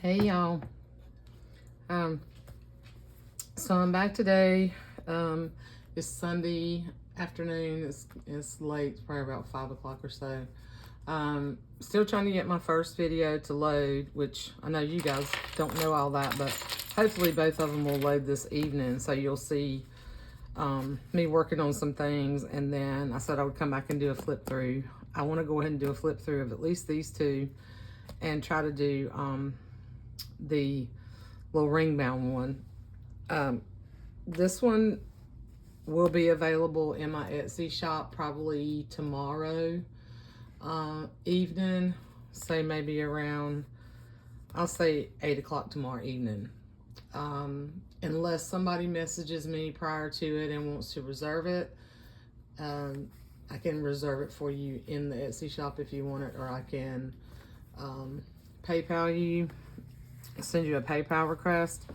Hey y'all. Um, so I'm back today. It's Sunday afternoon. It's late, it's probably about 5 o'clock or so. Still trying to get my first video to load, which I know you guys don't know all that, but hopefully both of them will load this evening. So you'll see me working on some things, and then I said I would come back and do a flip through. I want to go ahead and do a flip through of at least these two and try to do the little ring bound one. This one will be available in my Etsy shop probably tomorrow evening, say maybe around, I'll say 8 o'clock tomorrow evening. Unless somebody messages me prior to it and wants to reserve it, I can reserve it for you in the Etsy shop if you want it, or I can PayPal you, send you a PayPal request.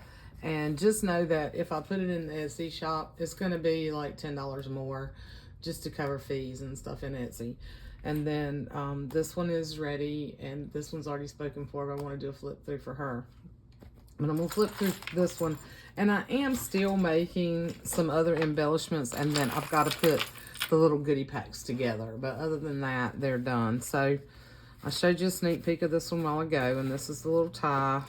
And just know that if I put it in the Etsy shop, it's going to be like $10 more just to cover fees and stuff in Etsy. And then this one is ready, and this one's already spoken for, but I want to do a flip through for her. But I'm going to flip through this one. And I am still making some other embellishments, and then I've got to put the little goodie packs together. But other than that, they're done. So I showed you a sneak peek of this one a while ago, and this is the little tie.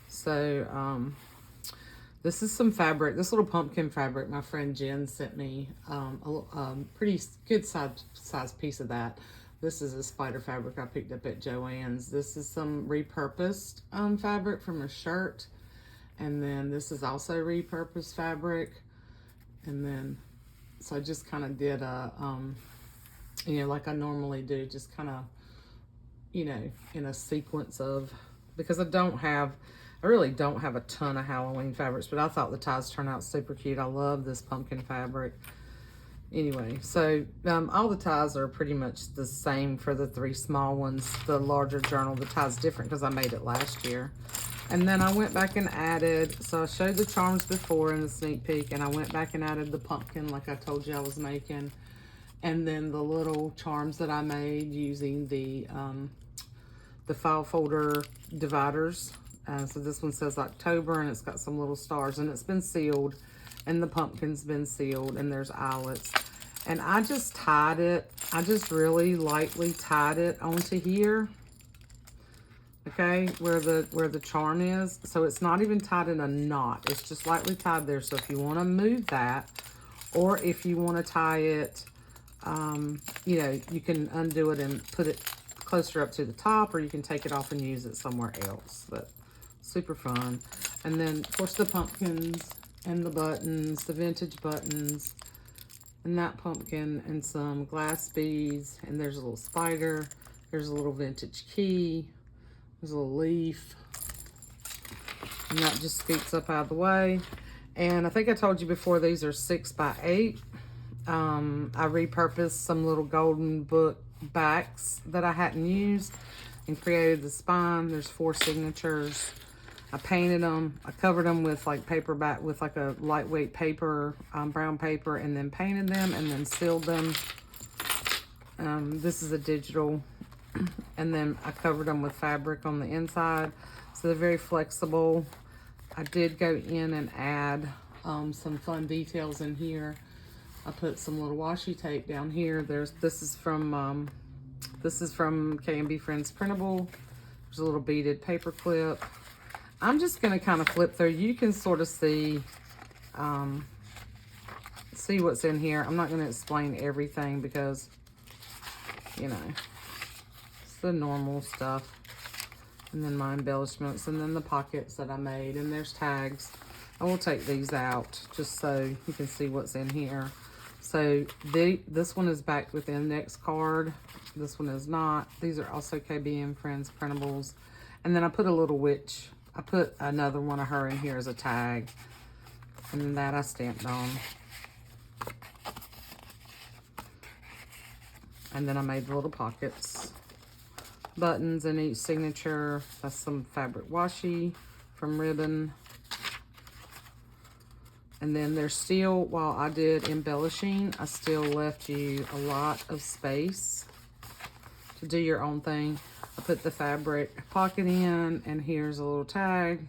So this is some fabric, this little pumpkin fabric my friend Jen sent me, a pretty good size piece of that. This is a spider fabric I picked up at Joann's. This is some repurposed fabric from a shirt, and then this is also repurposed fabric. And then so I just kind of did a you know, like I normally do, just kind of, you know, in a sequence of, because I really don't have a ton of Halloween fabrics, but I thought the ties turned out super cute. I love this pumpkin fabric. Anyway, so all the ties are pretty much the same for the 3 small ones. The larger journal, the tie's different because I made it last year. And then I went back and added, so I showed the charms before in the sneak peek, and I went back and added the pumpkin like I told you I was making. And then the little charms that I made using the file folder dividers. So this one says October, and it's got some little stars, and it's been sealed, and the pumpkin's been sealed, and there's eyelets. And I just tied it. I just really lightly tied it onto here. Okay, where the charm is. So it's not even tied in a knot. It's just lightly tied there. So if you want to move that, or if you want to tie it, you know, you can undo it and put it closer up to the top, or you can take it off and use it somewhere else. But super fun. And then of course the pumpkins and the buttons, the vintage buttons, and that pumpkin, and some glass beads, and there's a little spider, there's a little vintage key, there's a little leaf, and that just scoops up out of the way. And I think I told you before, these are 6 by 8. I repurposed some little golden book backs that I hadn't used and created the spine. There's 4 signatures. I painted them. I covered them with like paperback, with like a lightweight paper, brown paper, and then painted them and then sealed them. This is a digital. And then I covered them with fabric on the inside. So they're very flexible. I did go in and add some fun details in here. I put some little washi tape down here. This is from K&B Friends Printable. There's a little beaded paper clip. I'm just going to kind of flip through. You can sort of see what's in here. I'm not going to explain everything because, you know, it's the normal stuff. And then my embellishments, and then the pockets that I made, and there's tags. I will take these out just so you can see what's in here. So this one is backed with index card. This one is not. These are also KB Friends printables. And then I put a little witch. I put another one of her in here as a tag. And that I stamped on. And then I made the little pockets. Buttons in each signature. That's some fabric washi from Ribbon. And then there's still, while I did embellishing, I still left you a lot of space to do your own thing. I put the fabric pocket in, and here's a little tag.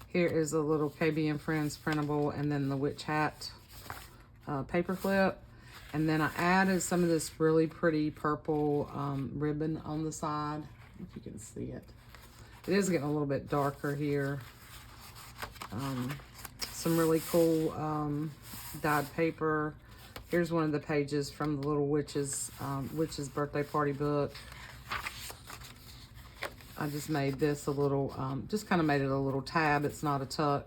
Here is a little KB and Friends printable, and then the witch hat paper clip. And then I added some of this really pretty purple ribbon on the side, if you can see it. It is getting a little bit darker here. Some really cool dyed paper. Here's one of the pages from the little witch's birthday party book. I just made this a little, just kind of made it a little tab. It's not a tuck.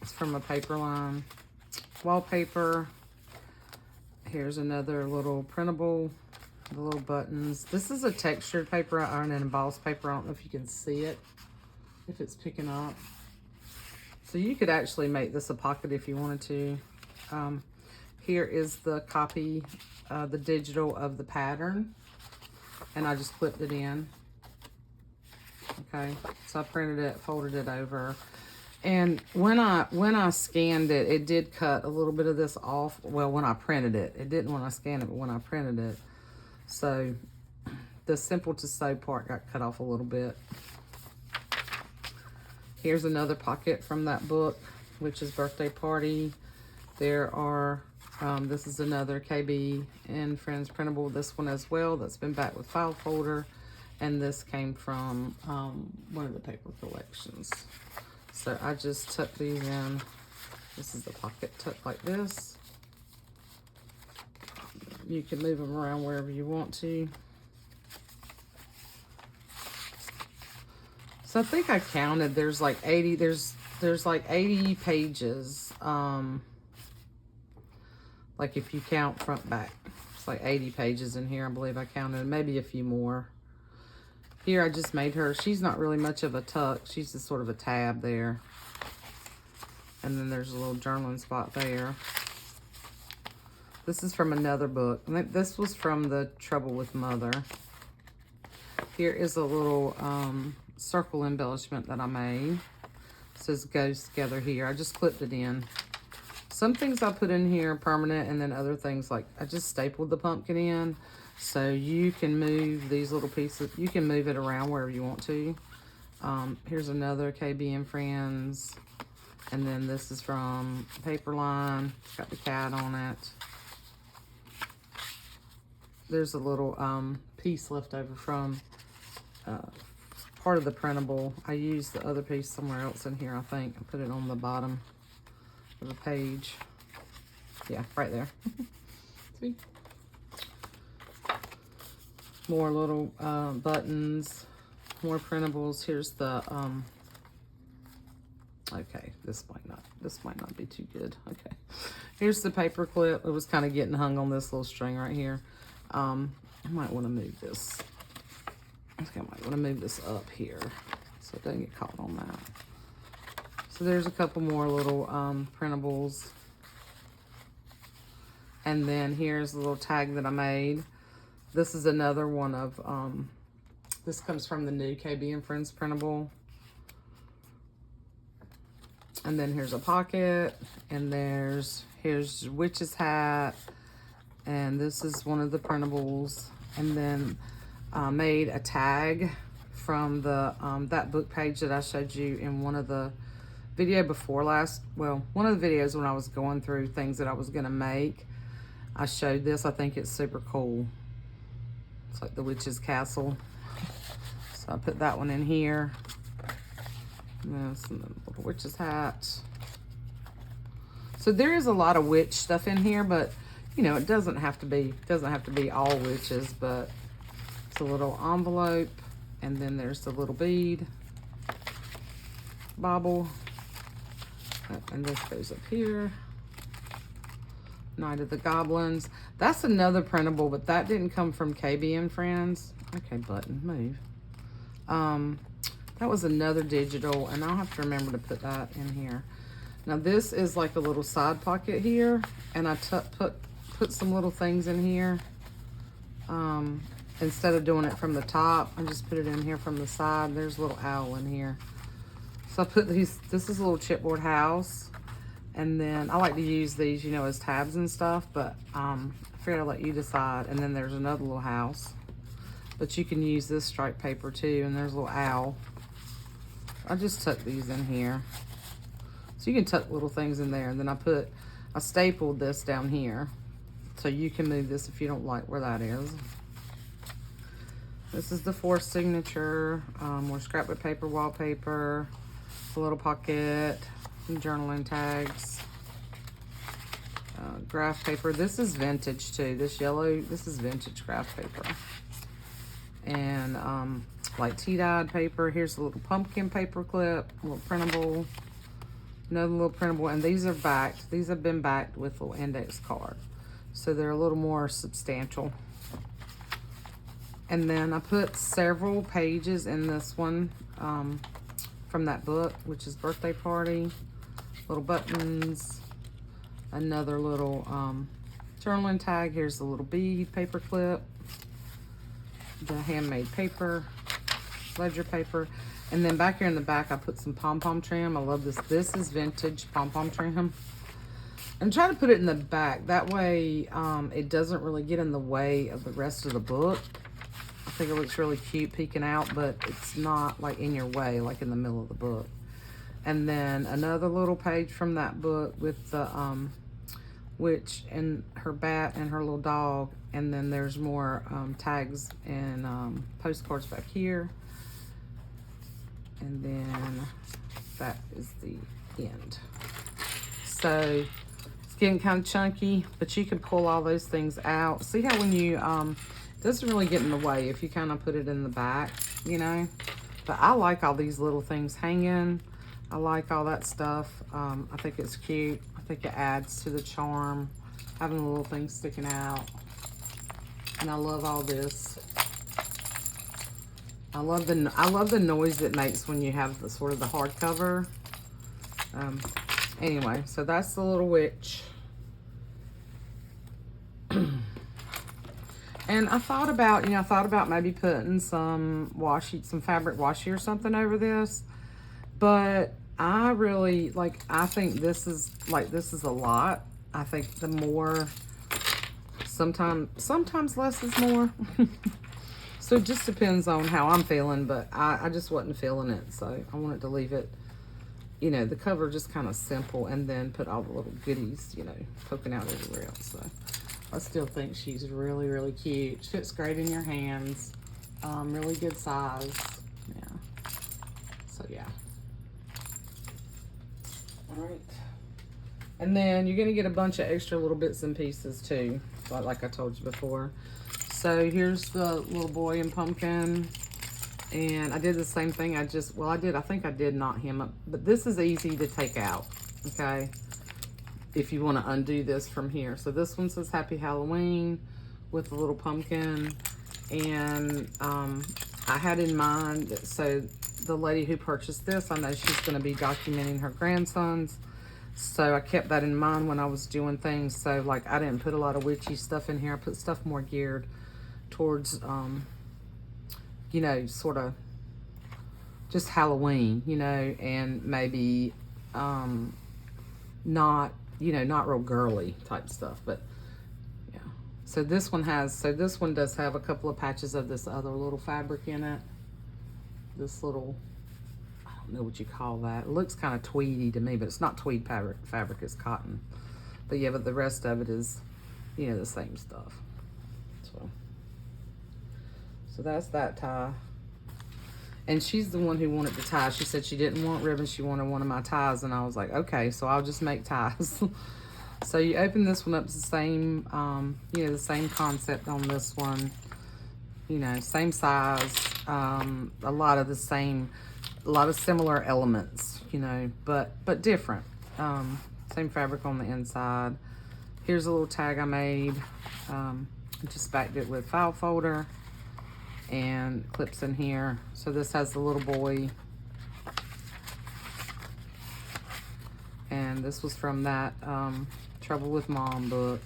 It's from a paper line. Wallpaper. Here's another little printable, the little buttons. This is a textured paper, or an embossed paper. I don't know if you can see it, if it's picking up. So you could actually make this a pocket if you wanted to. Here is the copy, the digital of the pattern. And I just clipped it in. Okay, so I printed it, folded it over. And when I scanned it, it did cut a little bit of this off. Well, when I printed it. It didn't when I scanned it, but when I printed it. So the simple to sew part got cut off a little bit. Here's another pocket from that book, which is Birthday Party. There are, this is another KB and Friends printable, this one as well, that's been back with file folder. And this came from one of the paper collections. So I just tucked these in. This is the pocket tuck like this. You can move them around wherever you want to. So I think I counted, there's like 80, there's like 80 pages. Like if you count front back, it's like 80 pages in here, I believe I counted, maybe a few more. Here I just made her, she's not really much of a tuck, she's just sort of a tab there. And then there's a little journaling spot there. This is from another book. This was from the Trouble with Mother. Here is a little circle embellishment that I made. It says goes together here. I just clipped it in. Some things I put in here permanent, and then other things like I just stapled the pumpkin in. So you can move these little pieces. You can move it around wherever you want to. Here's another KB and Friends. And then this is from Paperline. It's got the cat on it. There's a little piece left over from part of the printable. I used the other piece somewhere else in here, I think. I put it on the bottom of the page. Yeah, right there. See? More little buttons, more printables. Here's the okay, this might not be too good. Okay, here's the paper clip. It was kind of getting hung on this little string right here. I might want to move this. I think I might want to move this up here so it doesn't get caught on that. So there's a couple more little printables. And then here's the little tag that I made. This is another one of, this comes from the new KB and Friends printable. And then here's a pocket, and here's witch's hat, and this is one of the printables. And then made a tag from the that book page that I showed you in one of the video before last. Well, one of the videos when I was going through things that I was gonna make, I showed this. I think it's super cool. It's like the witch's castle. So I put that one in here. This and the little witch's hat. So there is a lot of witch stuff in here, but you know, it doesn't have to be all witches, but it's a little envelope, and then there's the little bead bauble, and this goes up here. Night of the Goblins. That's another printable, but that didn't come from KB and Friends. Okay, button, move. That was another digital, and I'll have to remember to put that in here. Now this is like a little side pocket here, and I put some little things in here. Instead of doing it from the top, I just put it in here from the side. There's a little owl in here. So I put these, this is a little chipboard house, And then I like to use these, you know, as tabs and stuff, but I figured I'll let you decide. And then there's another little house, but you can use this striped paper too. And there's a little owl. I just tuck these in here. So you can tuck little things in there. And then I stapled this down here. So you can move this if you don't like where that is. This is the fourth signature. More scrapbook paper, wallpaper, a little pocket, some journaling tags, graph paper. This is vintage too. This is vintage graph paper. And like tea-dyed paper. Here's a little pumpkin paper clip, a little printable, another little printable. And these are backed. These have been backed with a little index card. So they're a little more substantial. And then I put several pages in this one from that book, which is Birthday Party. Little buttons, another little journaling tag. Here's the little bead paper clip, the handmade paper, ledger paper. And then back here in the back, I put some pom-pom trim. I love this. This is vintage pom-pom trim. I'm trying to put it in the back. That way it doesn't really get in the way of the rest of the book. I think it looks really cute peeking out, but it's not like in your way, like in the middle of the book. And then another little page from that book with the witch and her bat and her little dog. And then there's more tags and postcards back here. And then that is the end. So it's getting kind of chunky, but you can pull all those things out. See how when you, it doesn't really get in the way if you kind of put it in the back, you know. But I like all these little things hanging. I like all that stuff. I think it's cute. I think it adds to the charm, having the little things sticking out. And I love all this. I love the noise it makes when you have the sort of the hardcover. Anyway, so that's the little witch. And I thought about maybe putting some washi, some fabric washi or something over this, but I really I think this is a lot. I think the more, sometimes less is more. So it just depends on how I'm feeling, but I just wasn't feeling it, so I wanted to leave it, you know, the cover just kind of simple, and then put all the little goodies, you know, poking out everywhere else. So I still think she's really, really cute. She fits great in your hands. Really good size. Yeah. So yeah. All right. And then you're gonna get a bunch of extra little bits and pieces too, like I told you before. So here's the little boy in pumpkin. And I did the same thing. I think I did knot him up, but this is easy to take out, okay? If you want to undo this from here. So this one says Happy Halloween with a little pumpkin. And I had in mind, so the lady who purchased this, I know she's going to be documenting her grandsons. So I kept that in mind when I was doing things. So like I didn't put a lot of witchy stuff in here. I put stuff more geared towards, you know, sort of just Halloween, you know, and maybe not, you know, not real girly type stuff, but yeah. So this one does have a couple of patches of this other little fabric in it. This little, I don't know what you call that. It looks kind of tweedy to me, but it's not tweed fabric, it's cotton. But yeah, but the rest of it is, you know, the same stuff. So that's that tie. And she's the one who wanted the tie. She said she didn't want ribbons, she wanted one of my ties. And I was like, okay, so I'll just make ties. So you open this one up, it's the same, you know, the same concept on this one. You know, same size, a lot of similar elements, you know, but different. Same fabric on the inside. Here's a little tag I made. Just backed it with file folder and clips in here. So this has the little boy. And this was from that Trouble with Mom book.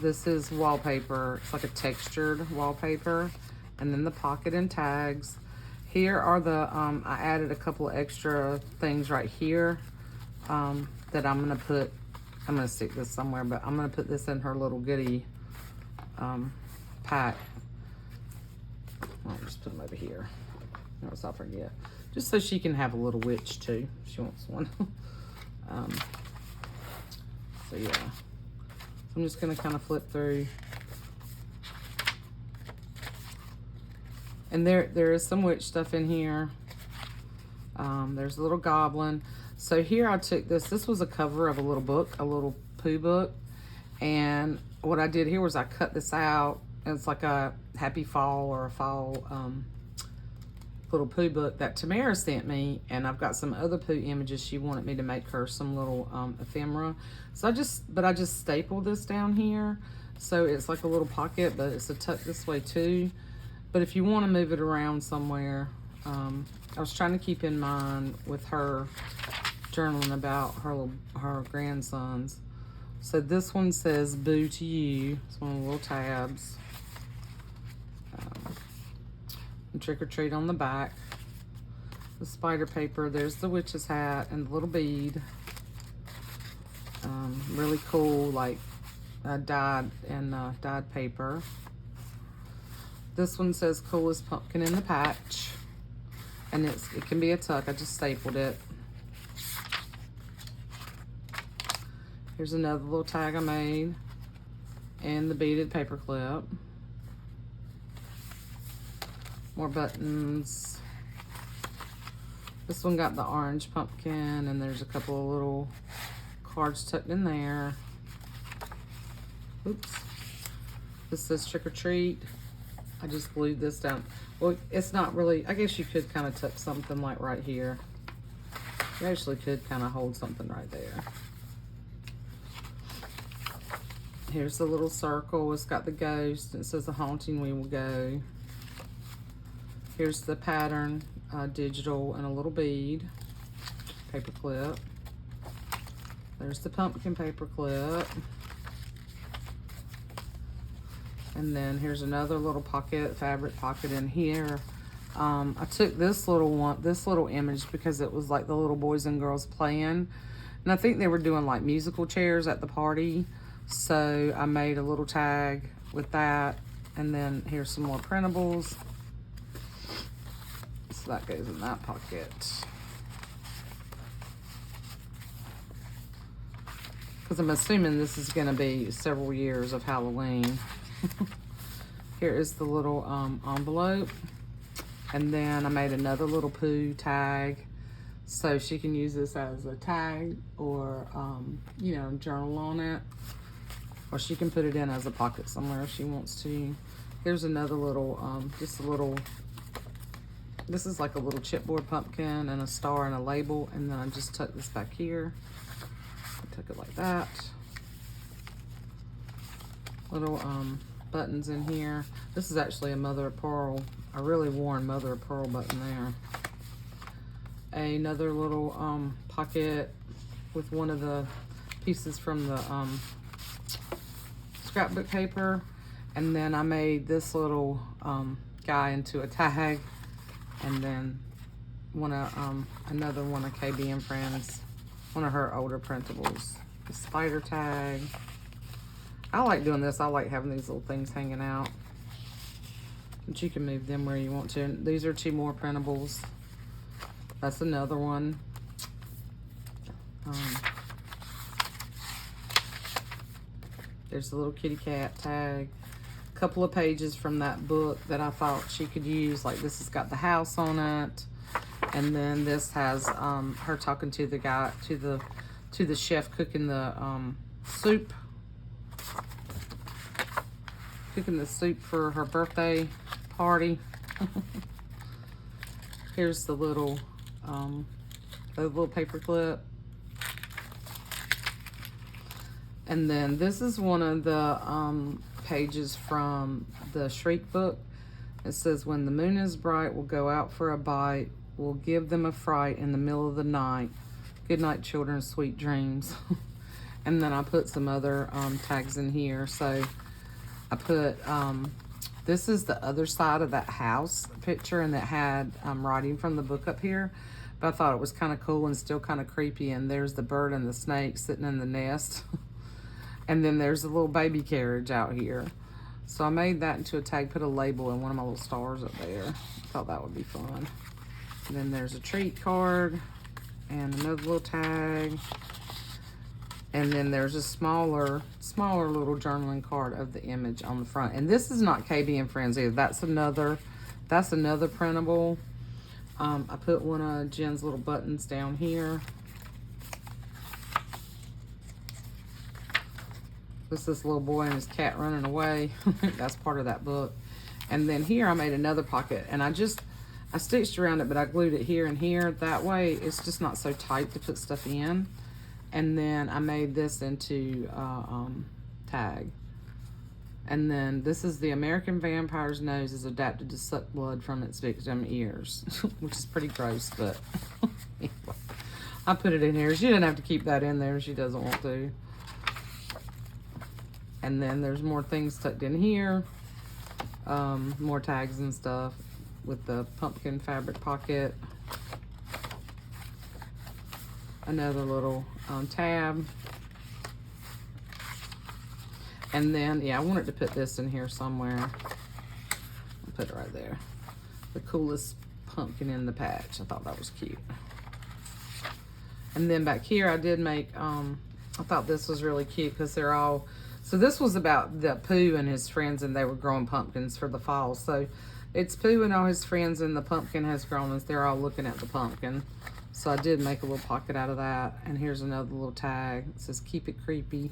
This is wallpaper. It's like a textured wallpaper. And then the pocket and tags. Here are the, I added a couple of extra things right here that I'm going to put, I'm going to stick this somewhere, but I'm going to put this in her little goodie pack. I'll just put them over here. No, it's not forget. Just so she can have a little witch too. If she wants one. So yeah. So I'm just going to kind of flip through. And there is some witch stuff in here. There's a little goblin. So here I took this. This was a cover of a little book, a little Pooh book. And what I did here was I cut this out. It's like a happy fall or a fall little Pooh book that Tamara sent me. And I've got some other Pooh images. She wanted me to make her some little ephemera. So I just stapled this down here. So it's like a little pocket, but it's a tuck this way too. But if you want to move it around somewhere, I was trying to keep in mind with her journaling about her grandsons. So this one says "Boo to You." It's one of the little tabs. And "Trick or Treat" on the back. The spider paper. There's the witch's hat and the little bead. Really cool, like dyed paper. This one says "Coolest Pumpkin in the Patch." And it can be a tuck. I just stapled it. Here's another little tag I made. And the beaded paper clip. More buttons. This one got the orange pumpkin, and there's a couple of little cards tucked in there. Oops. This says "Trick or Treat." I just glued this down. Well, it's not really, I guess you could kind of tuck something like right here. You actually could kind of hold something right there. Here's the little circle. It's got the ghost. It says "The haunting we will go." Here's the pattern, digital, and a little bead. Paper clip. There's the pumpkin paper clip. And then here's another little pocket, fabric pocket in here. I took this little image because it was like the little boys and girls playing. And I think they were doing like musical chairs at the party. So I made a little tag with that. And then here's some more printables. So that goes in that pocket. Because I'm assuming this is going to be several years of Halloween. Here is the little envelope. And then I made another little Pooh tag. So she can use this as a tag or, you know, journal on it. Or she can put it in as a pocket somewhere if she wants to. Here's another little, just a little, this is like a little chipboard pumpkin and a star and a label. And then I just tuck this back here. I tuck it like that. Little buttons in here. This is actually a mother of pearl, a really worn mother of pearl button there. Another little pocket with one of the pieces from the scrapbook paper. And then I made this little guy into a tag. And then another one of KB and Friends, one of her older printables. The spider tag. I like doing this. I like having these little things hanging out. But you can move them where you want to. And these are 2 more printables. That's another one. There's a little kitty cat tag. A couple of pages from that book that I thought she could use. Like this has got the house on it. And then this has her talking to the guy, to the chef cooking the soup. Cooking the soup for her birthday party. Here's the little paper clip. And then this is one of the pages from the Shriek book. It says, "When the moon is bright, we'll go out for a bite. We'll give them a fright in the middle of the night. Good night, children, sweet dreams." And then I put some other tags in here. So I put, this is the other side of that house picture, and that had writing from the book up here. But I thought it was kind of cool and still kind of creepy. And there's the bird and the snake sitting in the nest. And then there's a little baby carriage out here. So I made that into a tag, put a label and one of my little stars up there. I thought that would be fun. And then there's a treat card and another little tag. And then there's a smaller little journaling card of the image on the front. And this is not KB and Friends either. That's another printable. I put one of Jen's little buttons down here. This little boy and his cat running away. That's part of that book. And then here I made another pocket, and I stitched around it, but I glued it here and here. That way it's just not so tight to put stuff in. And then I made this into tag. And then this is the American vampire's nose is adapted to suck blood from its victim ears, which is pretty gross, but anyway, I put it in here. She didn't have to keep that in there. She doesn't want to. And then there's more things tucked in here, more tags and stuff with the pumpkin fabric pocket. Another little tab. And then, yeah, I wanted to put this in here somewhere. I'll put it right there. The coolest pumpkin in the patch. I thought that was cute. And then back here I did make, I thought this was really cute because they're all, so this was about the Pooh and his friends, and they were growing pumpkins for the fall. So it's Pooh and all his friends, and the pumpkin has grown as they're all looking at the pumpkin. So I did make a little pocket out of that. And here's another little tag. It says, keep it creepy.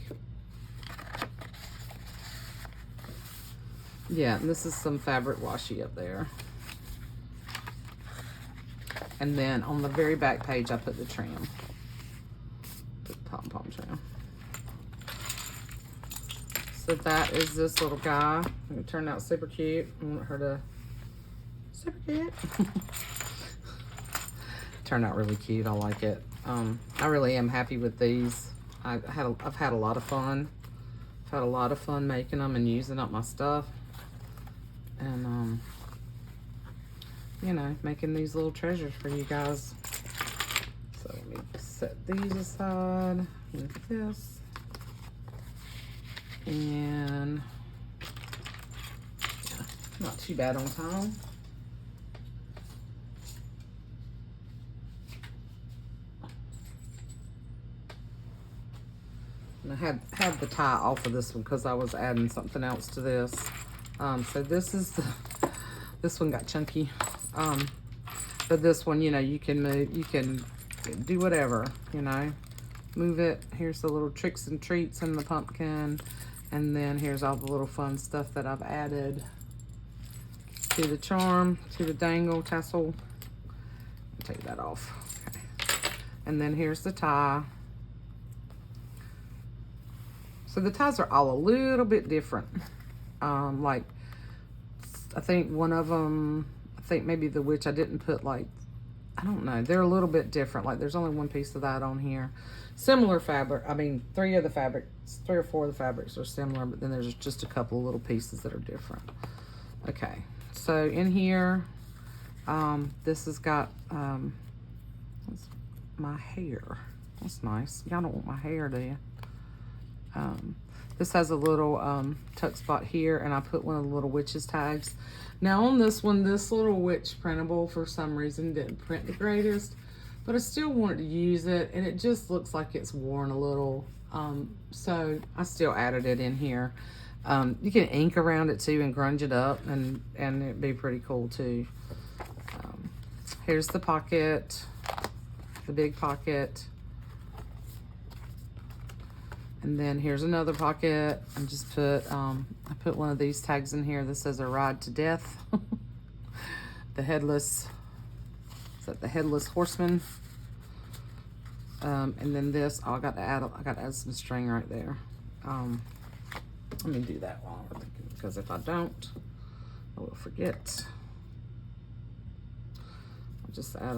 Yeah, and this is some fabric washi up there. And then on the very back page, I put the trim. The pom-pom trim. So that is this little guy. It turned out super cute. I want her to, super cute. Turned out really cute. I like it. I really am happy with these. I've had a lot of fun. I've had a lot of fun making them and using up my stuff. And, you know, making these little treasures for you guys. So let me set these aside with this. And, yeah, not too bad on time. And I had the tie off of this one because I was adding something else to this. So this is this one got chunky. But this one, you know, you can move, you can do whatever, you know, move it. Here's the little tricks and treats in the pumpkin. And then here's all the little fun stuff that I've added to the charm, to the dangle tassel. Take that off. Okay. And then here's the tie. So the ties are all a little bit different. Like, I think one of them, I think maybe the witch, I didn't put like, I don't know. They're a little bit different. Like there's only one piece of that on here. Similar fabric. I mean, 3 or 4 of the fabrics are similar, but then there's just a couple of little pieces that are different. Okay. So in here, this has got, my hair. That's nice. Y'all don't want my hair, do you? This has a little tuck spot here, and I put one of the little witch's tags. Now on this one, this little witch printable for some reason didn't print the greatest, but I still wanted to use it, and it just looks like it's worn a little. So I still added it in here. You can ink around it too and grunge it up, and it'd be pretty cool too. Here's the pocket, the big pocket. And then here's another pocket. I just put, I put one of these tags in here that says a ride to death. The headless, is that the headless horseman? And then this, oh, I got to add some string right there. Let me do that while we're thinking, because if I don't, I will forget. I'll just add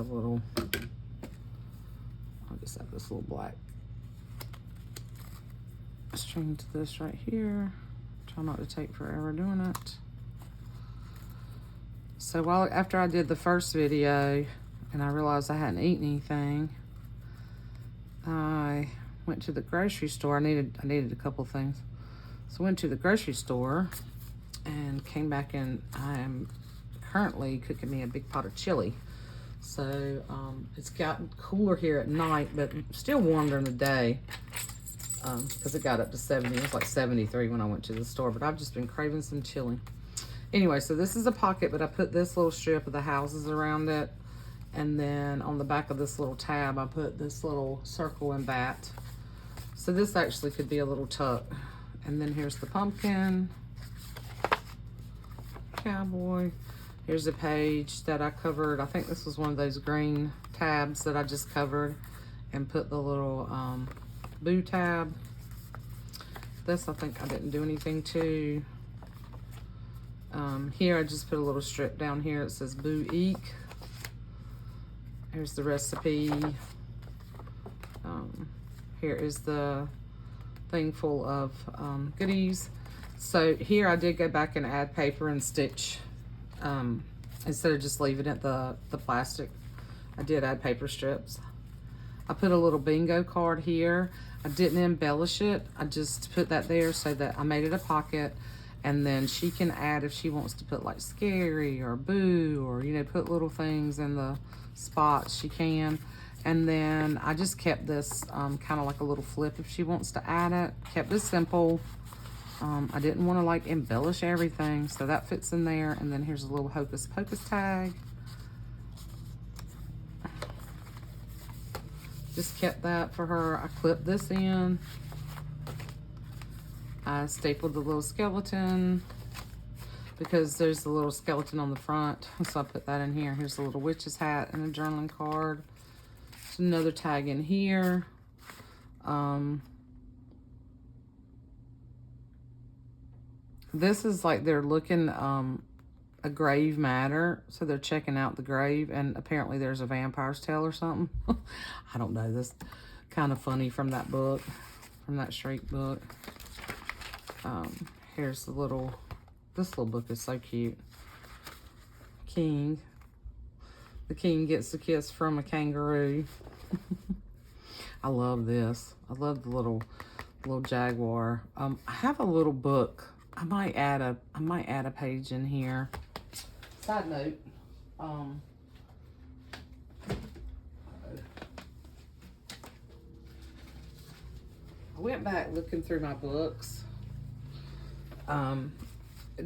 this little black string to this right here. Try not to take forever doing it. So after I did the first video, and I realized I hadn't eaten anything. I went to the grocery store. I needed a couple things. So I went to the grocery store and came back, and I am currently cooking me a big pot of chili. So it's gotten cooler here at night, but still warm during the day because it got up to 70. It was like 73 when I went to the store, but I've just been craving some chili. Anyway, so this is a pocket, but I put this little strip of the houses around it. And then on the back of this little tab, I put this little circle and bat. So this actually could be a little tuck. And then here's the pumpkin, cowboy. Here's a page that I covered. I think this was one of those green tabs that I just covered and put the little boo tab. This I think I didn't do anything to. Here I just put a little strip down here. It says Boo Eek. Here's the recipe. Here is the thing full of goodies. So here I did go back and add paper and stitch. Instead of just leaving it the plastic, I did add paper strips. I put a little bingo card here. I didn't embellish it. I just put that there so that I made it a pocket. And then she can add if she wants to put like scary or boo or, you know, put little things in the spots, she can. And then I just kept this kind of like a little flip if she wants to add it. Kept it simple. I didn't want to like embellish everything, so that fits in there. And then here's a little hocus pocus tag. Just kept that for her. I clipped this in. I stapled the little skeleton because there's the little skeleton on the front. So I put that in here. Here's a little witch's hat and a journaling card. There's another tag in here. This is like they're looking a grave matter. So they're checking out the grave, and apparently there's a vampire's tale or something. I don't know. This kind of funny from that book, from that Shriek book. Here's the little, this little book is so cute. King. The king gets a kiss from a kangaroo. I love this. I love the little jaguar. I have a little book. I might add a page in here. Side note, I went back looking through my books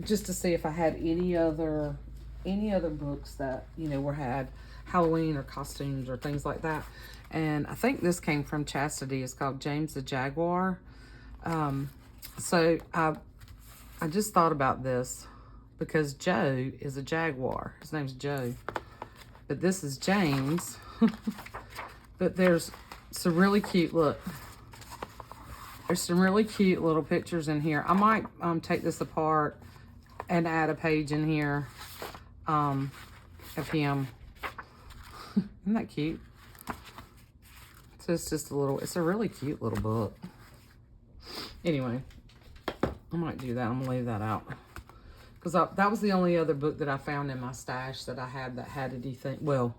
just to see if I had any other books that, you know, had Halloween or costumes or things like that. And I think this came from Chastity. It's called James the Jaguar. So I just thought about this because Joe is a jaguar. His name's Joe, but this is James. But there's some really cute, look. There's some really cute little pictures in here. I might take this apart and add a page in here of him. Isn't that cute? So it's just it's a really cute little book. Anyway, I might do that. I'm gonna leave that out. Because that was the only other book that I found in my stash that I had that had anything. Well,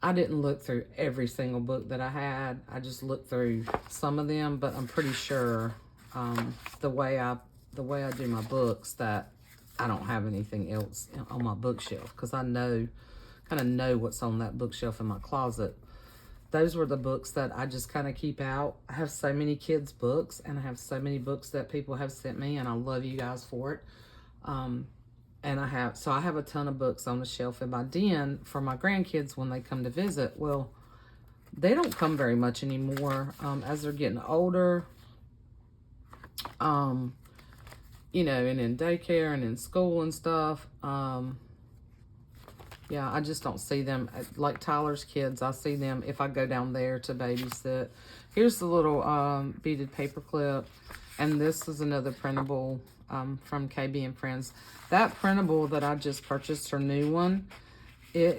I didn't look through every single book that I had. I just looked through some of them, but I'm pretty sure the way I do my books that I don't have anything else on my bookshelf, because I kind of know what's on that bookshelf in my closet. Those were the books that I just kind of keep out. I have so many kids' books, and I have so many books that people have sent me, and I love you guys for it. And I have a ton of books on the shelf in my den for my grandkids when they come to visit. Well, they don't come very much anymore as they're getting older. You know, and in daycare and in school and stuff. Yeah, I just don't see them. Like Tyler's kids, I see them if I go down there to babysit. Here's the little beaded paper clip. And this is another printable from KB and Friends. That printable that I just purchased, her new one, it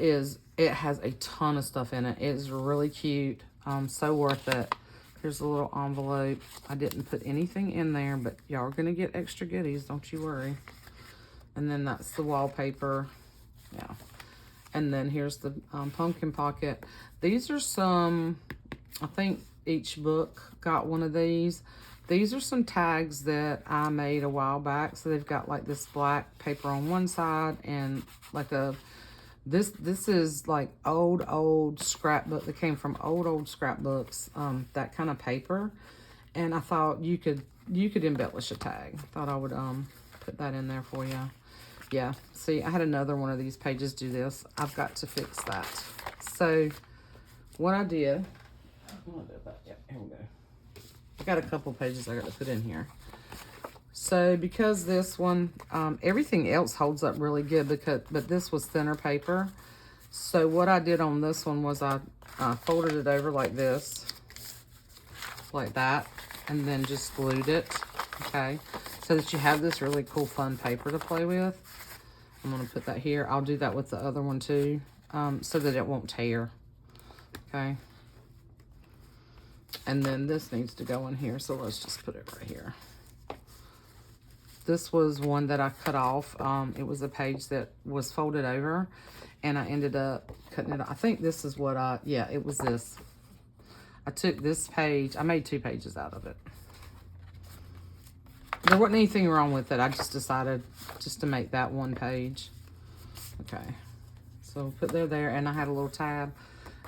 has a ton of stuff in it. It's really cute. So worth it. Here's a little envelope. I didn't put anything in there, but y'all are going to get extra goodies. Don't you worry. And then that's the wallpaper. Yeah. And then here's the pumpkin pocket. These are some, I think each book got one of these. These are some tags that I made a while back. So they've got like this black paper on one side and like a, this is like old scrapbook that came from old scrapbooks, that kind of paper. And I thought you could embellish a tag. Thought I would put that in there for you. Yeah, see, I had another one of these pages do this. I've got to fix that. So what I did, yeah, here we go. I got a couple pages I got to put in here. So because this one, everything else holds up really good, but this was thinner paper. So what I did on this one was I folded it over like this, like that, and then just glued it, okay? So that you have this really cool, fun paper to play with. I'm gonna put that here. I'll do that with the other one too, so that it won't tear, okay? And then this needs to go in here, so let's just put it right here. This was one that I cut off. It was a page that was folded over, and I ended up cutting it off. I think this is what yeah, it was this. I took this page, I made 2 pages out of it. There wasn't anything wrong with it. I just decided just to make that one page. Okay, so put there, and I had a little tab.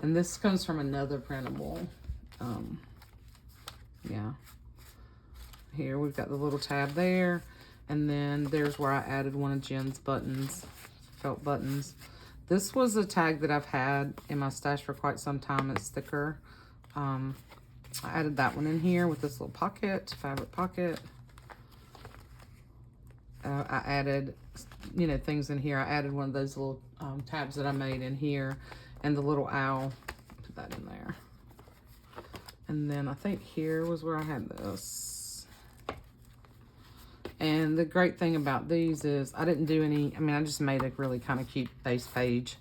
And this comes from another printable. Yeah. Here we've got the little tab there. And then there's where I added one of Jen's buttons, felt buttons. This was a tag that I've had in my stash for quite some time. It's thicker. I added that one in here with this little pocket, fabric pocket. I added, you know, things in here. I added one of those little tabs that I made in here, and the little owl. Put that in there. And then I think here was where I had this. And the great thing about these is I didn't do any, I mean, I just made a really kind of cute base page.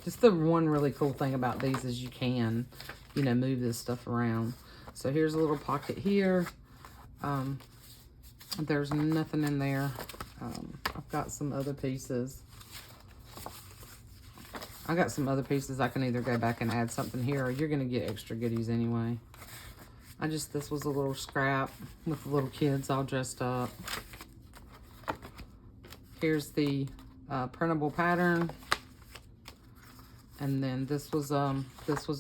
Just the one really cool thing about these is you can, you know, move this stuff around. So here's a little pocket here. There's nothing in there. I've got some other pieces. I got some other pieces. I can either go back and add something here, or you're going to get extra goodies anyway. This was a little scrap with the little kids all dressed up. Here's the printable pattern. And then this was a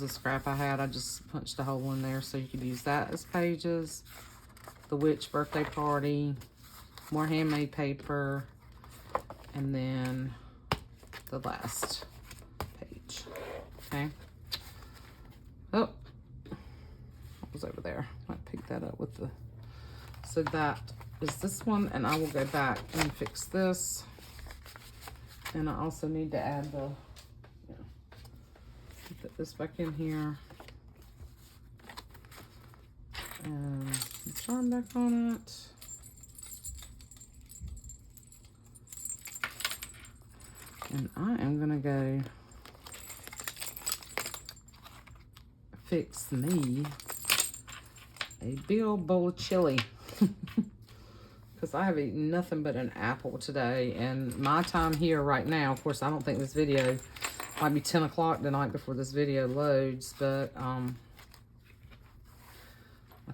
scrap I had. I just punched a hole in there so you could use that as pages. The witch birthday party, more handmade paper, and then the last page. Okay. Oh, what was over there? I picked that up with the. So that is this one, and I will go back and fix this. And I also need to add the. Put this back in here. And the charm back on it. And I am gonna go fix me a big old bowl of chili. Because I have eaten nothing but an apple today. And my time here right now, of course, I don't think this video might be 10 o'clock the night before this video loads, but I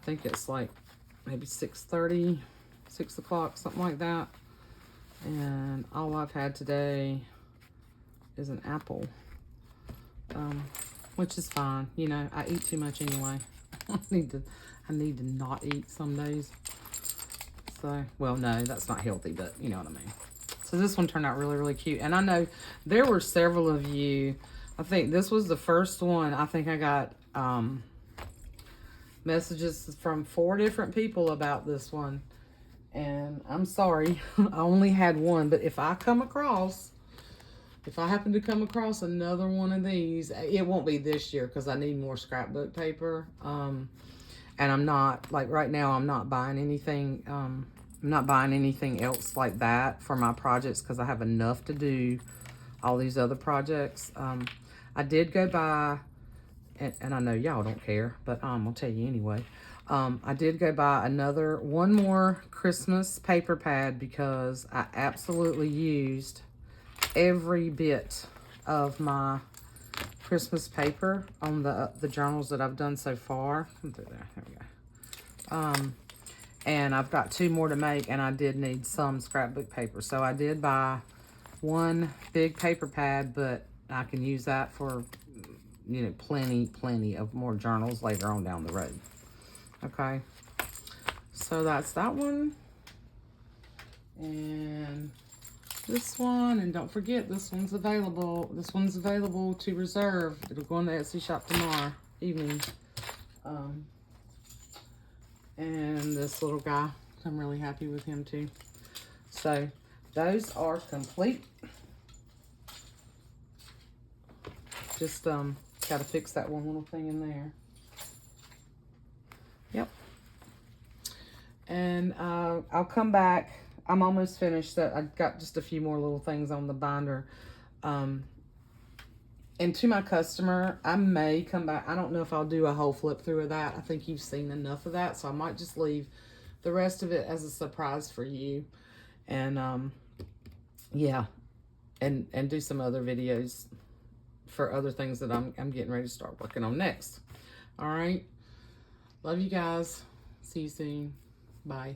think it's like maybe 6:30, 6 o'clock, something like that. And all I've had today is an apple, which is fine. You know, I eat too much anyway. I need to not eat some days. So, well, no, that's not healthy, but you know what I mean. So this one turned out really, really cute. And I know there were several of you. I think this was the first one. I think I got messages from 4 different people about this one. And I'm sorry, I only had one. But if I happen to come across another one of these, it won't be this year because I need more scrapbook paper. And I'm not, like right now, I'm not buying anything. I'm not buying anything else like that for my projects because I have enough to do all these other projects. I did go buy, and I know y'all don't care, but I'll tell you anyway. I did go buy one more Christmas paper pad because I absolutely used every bit of my Christmas paper on the journals that I've done so far. Come through there. There we go. And I've got 2 more to make, and I did need some scrapbook paper. So I did buy 1 big paper pad, but I can use that for, you know, plenty of more journals later on down the road. Okay. So that's that one. And this one, and don't forget, this one's available. This one's available to reserve. It'll go on the Etsy shop tomorrow evening. And this little guy, I'm really happy with him too. So those are complete. Just got to fix that one little thing in there. Yep. And I'll come back. I'm almost finished. I've got just a few more little things on the binder. And to my customer, I may come back. I don't know if I'll do a whole flip through of that. I think you've seen enough of that. So I might just leave the rest of it as a surprise for you. And yeah. And do some other videos for other things that I'm getting ready to start working on next. All right. Love you guys. See you soon. Bye.